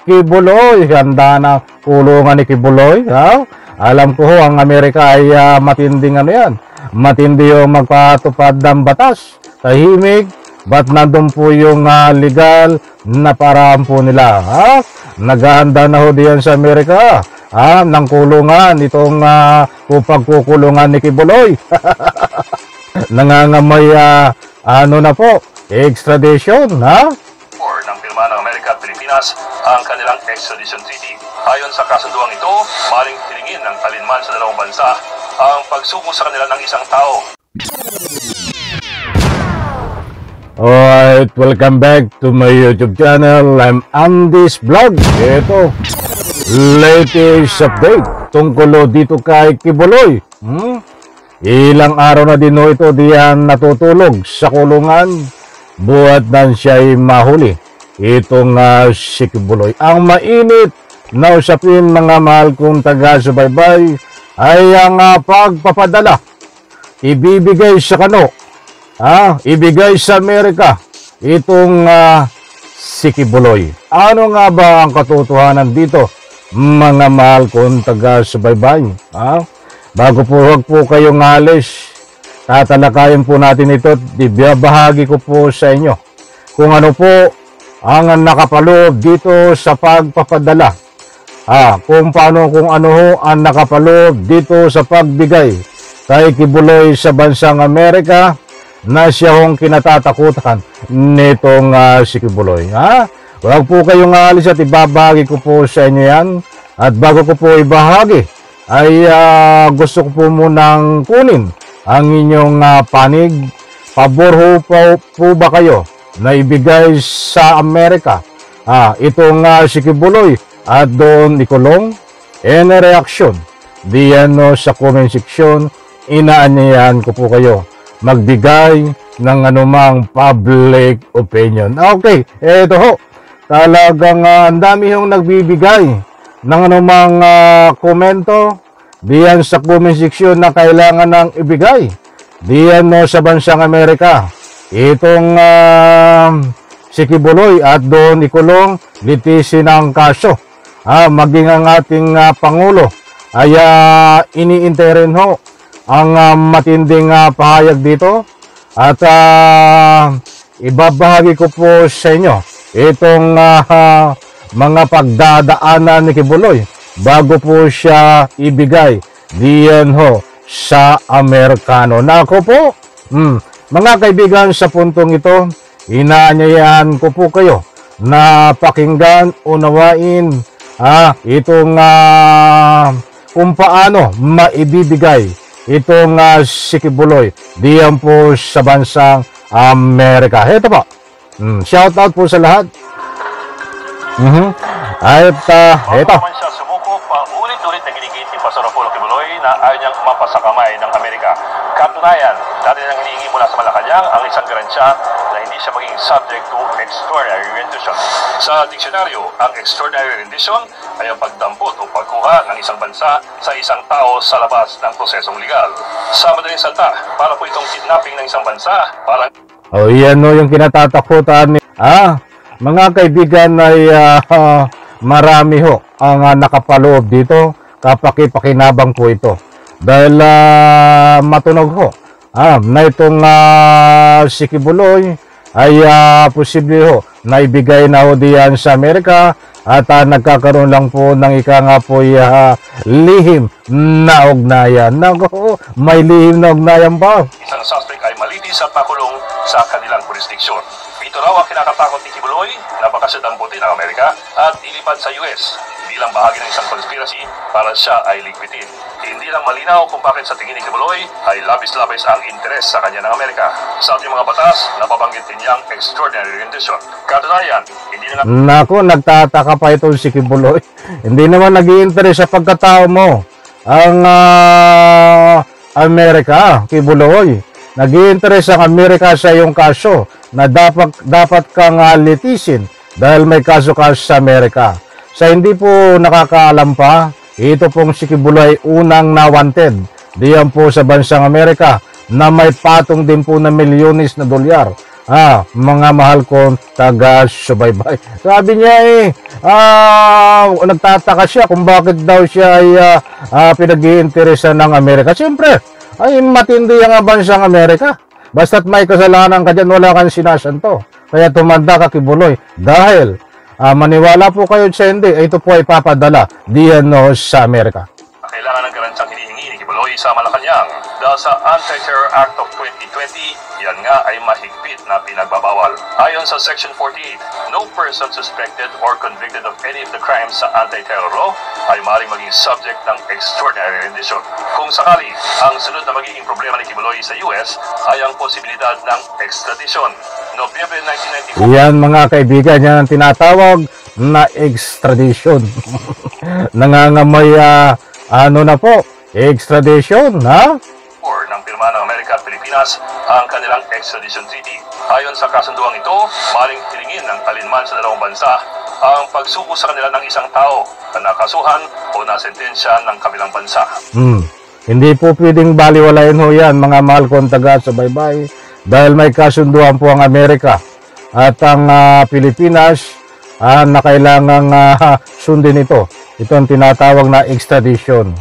Kibuloy, handa na kulungan ni Kibuloy. Alam ko ho, ang Amerika ay matinding ano yan. Matindi yung magpatupad ng batas. Tahimik, ba't nandun po yung legal na paraan po nila? Naghahanda na ho diyan sa Amerika. Ng kulungan, itong pagkukulungan ni Kibuloy. Nangangamoy, ano na po, extradition, ng pirma ng Amerika at Pilipinas ang kanilang extradition treaty. Ayon sa kasunduang ito, maaaring hilingin ng alinman sa dalawang bansa ang pagsuko sa kanila ng isang tao. Alright, welcome back to my YouTube channel. I'm Andy's Vlog. Ito, latest update tungkol dito kay Kibuloy. Ilang araw na din ito diyan natutulog sa kulungan buhat na siya'y mahuli. Itong si Kibuloy. Ang mainit na usapin, mga mahal kong taga-subaybay, ay ang pagpapadala. Ibibigay sa kano. Ibigay sa Amerika. Itong si Kibuloy. Ano nga ba ang katotohanan dito, mga mahal kong taga-subaybay? Bago po, huwag po kayong alis, tatalakayin po natin ito at ibabahagi ko po sa inyo kung ano po ang nakapaloob dito sa pagpapadala. Kung ano ho ang nakapaloob dito sa pagbigay kay Kibuloy sa bansang Amerika na siya hong kinatatakutan nitong si Kibuloy. Huwag po kayong alis at ibabahagi ko po sa inyo yan. At bago ko po ibahagi, ay gusto ko po munang kunin ang inyong panig. Pabor ho po ba kayo na ibigay sa Amerika itong si Kibuloy at doon ikulong? Any reaction diyan sa comment section, inaanyayan ko po kayo magbigay ng anumang public opinion. Okay, eto ho, talagang ang dami hong nagbibigay ng anumang komento diyan sa comment section na kailangan ng ibigay diyan sa bansang Amerika. Itong si Kibuloy at doon ikulong, litisin ang kaso. Maging ang ating Pangulo ay iniintay rin ho ang matinding pahayag dito. At ibabahagi ko po sa inyo itong mga pagdadaanan ni Kibuloy bago po siya ibigay diyan ho sa Amerikano. Nako po, mga kaibigan, sa puntong ito, inaanyayahan ko po kayo na pakinggan, unawain itong kung paano maibibigay itong si Kibuloy diyan po sa bansang Amerika. Ito po, shout out po sa lahat. At ito. Bago man siya sumuko, paulit-ulit na ginigit ni Pastor Apollo Kibuloy na ayaw niyang umapa sa kamay ng Amerika. Katunayan, dati nang hinihingi mula sa Malacanang ang isang garansya na hindi siya maging subject to extraordinary rendition. Sa diksyonaryo, ang extraordinary rendition ay ang pagdampot o pagkuha ng isang bansa sa isang tao sa labas ng prosesong legal. Sa madaling salita, para po itong kidnapping ng isang bansa, parang... yan o yung kinatatakutan ni... mga kaibigan, ay marami ho ang nakapaloob dito. Kapakipakinabang po ito. Dahil matunog ho na itong si Kibuloy ay posible ho na ibigay na ho diyan sa Amerika at nagkakaroon lang po ng ika nga po lihim na ugnayan. Nako, may lihim na ugnayan ba? Isang suspect ay malitis at makulong sa kanilang jurisdiksyon. Ito raw ang kinakatakot ni Kibuloy na baka siya damputin ng Amerika at ilipad sa US bilang bahagi ng isang conspiracy para siya ay ligpitin. Hindi lang malinaw kung bakit sa tingin ni Kibuloy ay labis-labis ang interes sa kanya ng Amerika. Sa ating mga batas, napabanggit din niyang extraordinary rendition. Katunayan, hindi na... Naku, nagtataka pa ito si Kibuloy. Hindi naman nag-i-interest sa pagkatao mo ang Amerika, Kibuloy. Nag-i-interest ang Amerika sa iyong kaso na dapat kang litisin dahil may kaso ka sa Amerika. Sa hindi po nakakaalam pa, ito pong si Kibuloy unang na-wanted diyan po sa bansang Amerika na may patong din po na milyones na dolyar mga mahal kong taga-subaybay. Sabi niya nagtataka siya kung bakit daw siya ay pinag-iinteresan ng Amerika. Siyempre, ay matindi ang bansang Amerika. Basta't may kasalanan ka dyan, wala kang sinasanto. Kaya tumanda ka, Kibuloy. Dahil maniwala po kayo sa hindi, ito po ay papadala diyan sa Amerika. Kailangan ng garantyang hinihingi ni Kibuloy sa Malacanang dahil sa Anti-Terror Act of 2020, yan nga ay mahigpit na pinagbabawal. Ayon sa Section 48, no person suspected or convicted of any of the crimes sa anti-terror law ay maaaring maging subject ng extraordinary rendition. Kung sakali, ang sunod na magiging problema ni Kibuloy sa US ay ang posibilidad ng extradition. Nobyembre 1994. Yan mga kaibigan, yan ang tinatawag na extradition. Nangangamoy na po, extradition, ng pirma ng Amerika at Pilipinas ang kanilang extradition treaty. Ayon sa kasunduang ito, maaaring hilingin ng alinman sa dalawang bansa ang pagsuko sa kanila ng isang tao na nakasuhan o nasentensya ng kabilang bansa. Hindi po pwedeng baliwalain ho yan, mga mahal kong taga-subaybay, dahil may kasunduan po ang Amerika at ang Pilipinas na kailangang sundin ito. Ito ang tinatawag na extradition.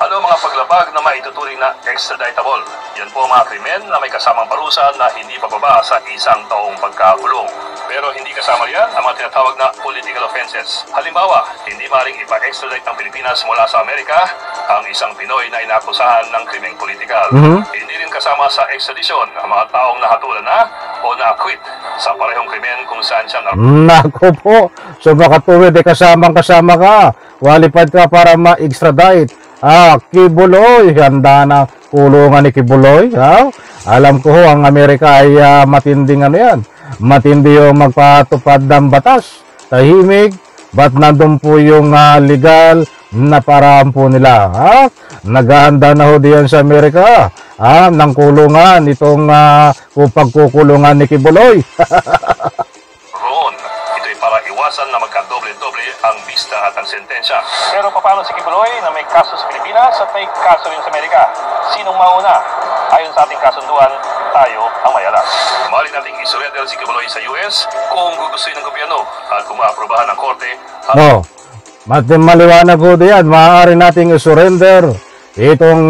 Ano mga paglabag na maituturing na extraditable? Yan po mga krimen na may kasamang parusa na hindi pababa sa 1 taong pagkakulong. Pero hindi kasama riyan ang mga tinatawag na political offenses. Halimbawa, hindi maaaring ipa-extradite ng Pilipinas mula sa Amerika ang isang Pinoy na inakusahan ng krimeng politikal. Hindi rin kasama sa extradition ang mga taong nahatulan na o na-acquit sa parehong krimen kung saan siya Nako po, so baka tuwid kasama ka. Walipad ka para ma-extradite. Kibuloy, handa na kulungan ni Kibuloy. Alam ko ho, ang Amerika ay matinding yan. Matindi yung magpatupad ng batas. Tahimik, ba't nandun po yung legal na paraan po nila? Nagahanda na ho diyan sa Amerika ng kulungan itong pagkukulungan ni Kibuloy. Roon, ito'y para iwasan na magkadoble-doble ang bista at ang sentensya. Pero paano si Kibuloy na may kaso sa Pilipinas at may kaso rin sa Amerika? Sinong mauna? Ayon sa ating kasunduan, tayo ang may alam. Maaari nating isurrender si Kibuloy sa US kung gugustuhin ng gobyerno at kung maaprobahan ng korte. Maliwanag ho diyan, maaari nating isurrender itong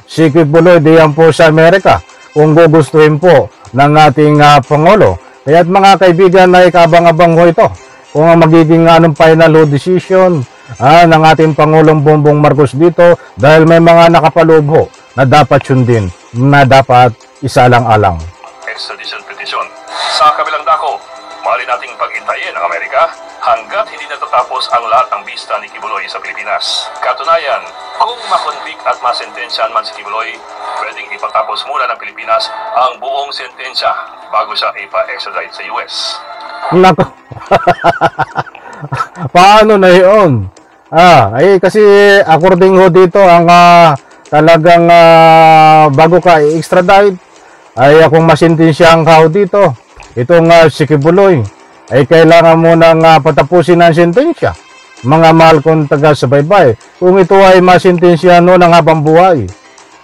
si Kibuloy diyan po sa Amerika kung gugustuhin po ng ating Pangulo. Kaya't mga kaibigan na ikabang-abang ho ito kung ang magiging final decision ng ating Pangulong Bongbong Marcos dito, dahil may mga nakapaloob ho na dapat sundin, na dapat isalang-alang. Extradition petition. Sa kabilang dako, maaari nating pag-intayin ang Amerika hanggat hindi natatapos ang lahat ng bista ni Kibuloy sa Pilipinas. Katunayan, kung makonvict at masentensyahan man si Kibuloy, pwedeng ipatapos muna ng Pilipinas ang buong sentensya bago siya ipa-extradite sa US. Nako. Paano na yun? Kasi according ho dito, ang talagang bago ka i-extradite, ay kung masintensyahan ka ho dito, itong si Kibuloy, ay kailangan mo nang patapusin ang sentensya. Mga mahal kong taga-subaybay, kung ito ay masintensyahan no ng habang buhay,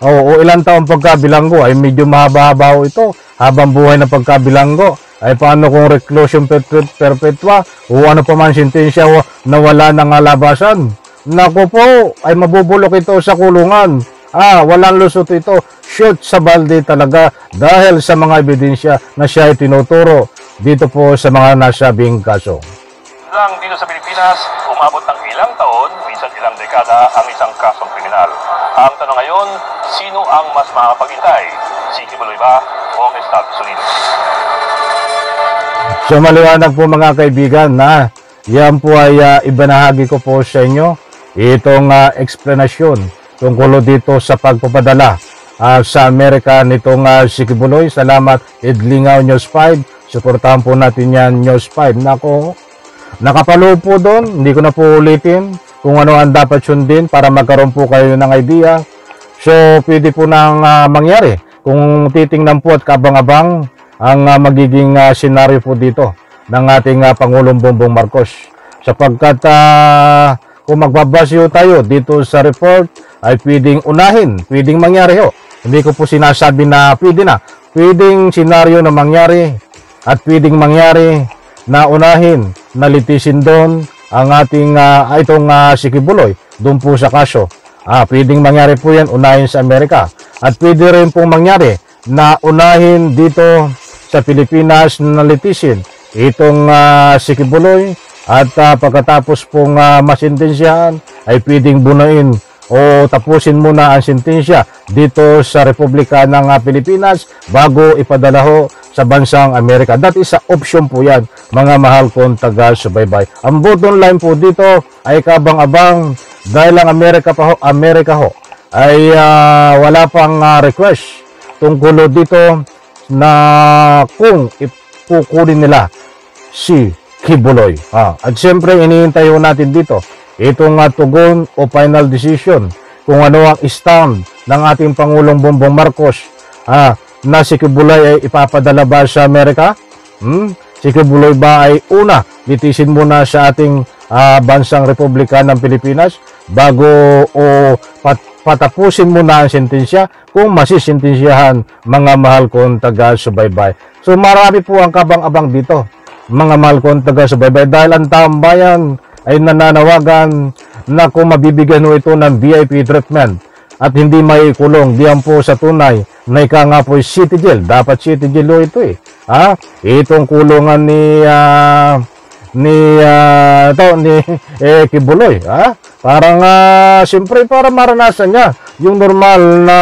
o ilang taong pagkabilanggo, ay medyo mahaba-haba ito, habang buhay na pagkabilanggo. Ay paano kung reclusion perpetua o ano pa man sentensya na wala nang labasan? Naku po, ay mabubulok ito sa kulungan. Walang lusot ito. Shoot sa balde talaga dahil sa mga ebidensya na siya ay tinuturo dito po sa mga nasabing kaso. Lang dito sa Pilipinas, umabot ng ilang taon, minsan ilang dekada ang isang kasong kriminal. Ang tanong ngayon, sino ang mas makapagintay? Si Kibuloy ba o ang Estados Unidos? So maliwanag po mga kaibigan na yan po ay ibanahagi ko po sa inyo itong explanation tungkol dito sa pagpapadala sa Amerika nitong si Kibuloy. Salamat Idlingaw News 5. Suportahan po natin yan News 5. Nako, nakapaloob po doon. Hindi ko na po ulitin kung ano ang dapat sundin para magkaroon po kayo ng idea. So pwede po nang mangyari kung titingnan po at kabang-abang ang magiging senaryo po dito ng ating Pangulong Bongbong Marcos. Sapagkat kung magbabase tayo dito sa report, ay pwedeng unahin, pwedeng mangyari ho. Hindi ko po sinasabi na pwede na. Pwedeng senaryo na mangyari at pwedeng mangyari na unahin na litisin doon ang ating si Kibuloy doon po sa kaso. Pwedeng mangyari po yan, unahin sa Amerika. At pwede rin pong mangyari na unahin dito sa Pilipinas na litisin itong si Kibuloy at pagkatapos pong masintensyahan ay pwedeng bunuin o tapusin muna ang sentensya dito sa Republika ng Pilipinas bago ipadala ho sa bansang Amerika. That is a option po yan, mga mahal kong taga-subaybay. Ang bottom line po dito ay kabang-abang dahil ang Amerika ho ay wala pang request tungkol dito na kung ipukunin nila si Kibuloy. At siyempre inihintay ho natin dito itong tugon o final decision kung ano ang stand ng ating Pangulong Bongbong Marcos na si Kibuloy ay ipapadala ba sa Amerika? Si Kibuloy ba ay una litisin muna sa ating bansang Republika ng Pilipinas bago o patapusin muna ang sentensya kung masisintensyahan, mga mahal kong taga-subaybay. So marami po ang kabang-abang dito, mga mahal kong taga-subaybay, dahil ang taong bayan ay nananawagan na kung mabibigyan mo ito ng VIP treatment at hindi may kulong diyan po sa tunay na ika nga po city jail. Dapat city jail o ito itong kulungan ni Kibuloy. Parang siyempre para maranasan niya yung normal na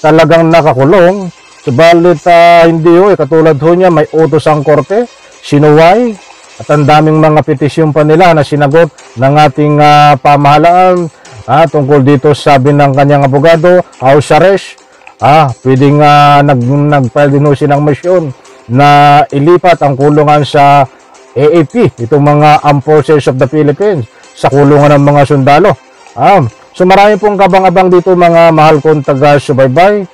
talagang nakakulong. Subalit hindi katulad ho niya, may utos ang korte, sinuway. At ang daming mga petisyon pa nila na sinagot ng ating pamahalaan tungkol dito, sabi ng kanyang abogado, house arrest. Pwedeng nag-file din silang motion na ilipat ang kulungan sa AAP, itong mga Armed Forces of the Philippines, sa kulungan ng mga sundalo. So marami pong kabang-abang dito, mga mahal kong taga-subaybay.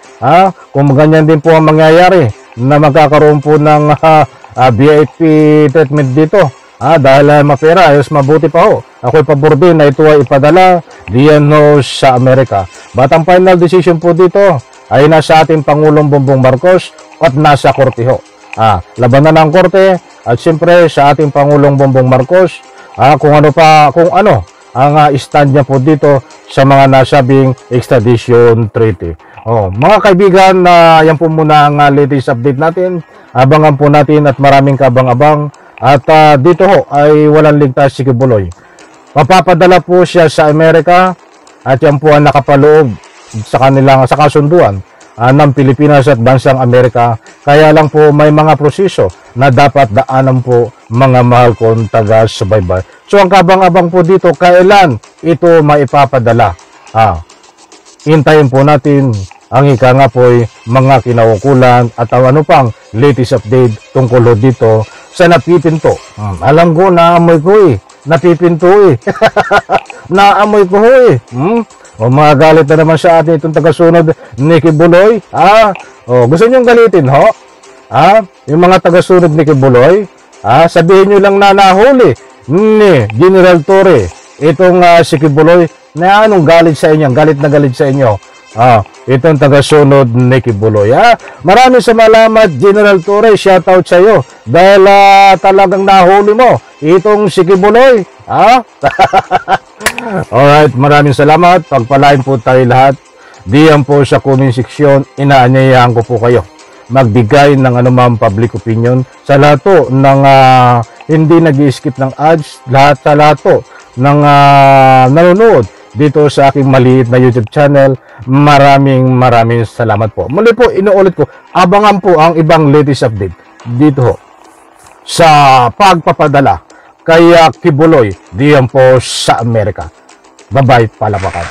Kung ganyan din po ang mangyayari na magkakaroon po ng VIP treatment dito dahil mapera, ayos mabuti pa ho. Ako'y pabor din na ito ay ipadala diyan sa Amerika. But ang final decision po dito ay nasa ating Pangulong Bongbong Marcos at nasa korte ho. Labanan ng korte at siyempre sa ating Pangulong Bongbong Marcos kung ano ang stand niya po dito sa mga nasabing extradition treaty. Mga kaibigan, yan po muna ang latest update natin. Abangan po natin at maraming kabang-abang. At dito ho ay walang ligtas si Kibuloy. Mapapadala po siya sa Amerika at yan po ang nakapaloob sa kasunduan ng Pilipinas at bansang Amerika. Kaya lang po may mga proseso na dapat daanan po, mga mahal kong taga-subaybay. So ang kabang-abang po dito, kailan ito maipapadala? Hintayin po natin ang ika nga po'y mga kinaukulan at ang ano pang latest update tungkol dito sa napipinto. Alam ko, naamoy ko napipinto naamoy ko mga galit na naman sa atin itong tagasunod ni Kibuloy. Gusto niyong galitin ho? Yung mga tagasunod ni Kibuloy, sabihin nyo lang na nahuli ni General Torre itong si Kibuloy na anong galit sa inyo, galit na galit sa inyo. Itong tagasunod ni Kibuloy. Maraming salamat, General Torre. Shoutout sa iyo dahil talagang nahuli mo itong si Kibuloy. Alright, maraming salamat. Pagpalain po tayo lahat. Diyan po sa comment section, inaanyayahan ko po kayo magbigay ng anumang public opinion sa lahat po ng hindi nag-skip ng ads, sa lahat po ng nanonood dito sa aking maliit na YouTube channel. Maraming salamat po. Muli po, inuulit ko, abangan po ang ibang latest update dito sa pagpapadala kay Kibuloy diyan po sa Amerika. Bye-bye, palapakan.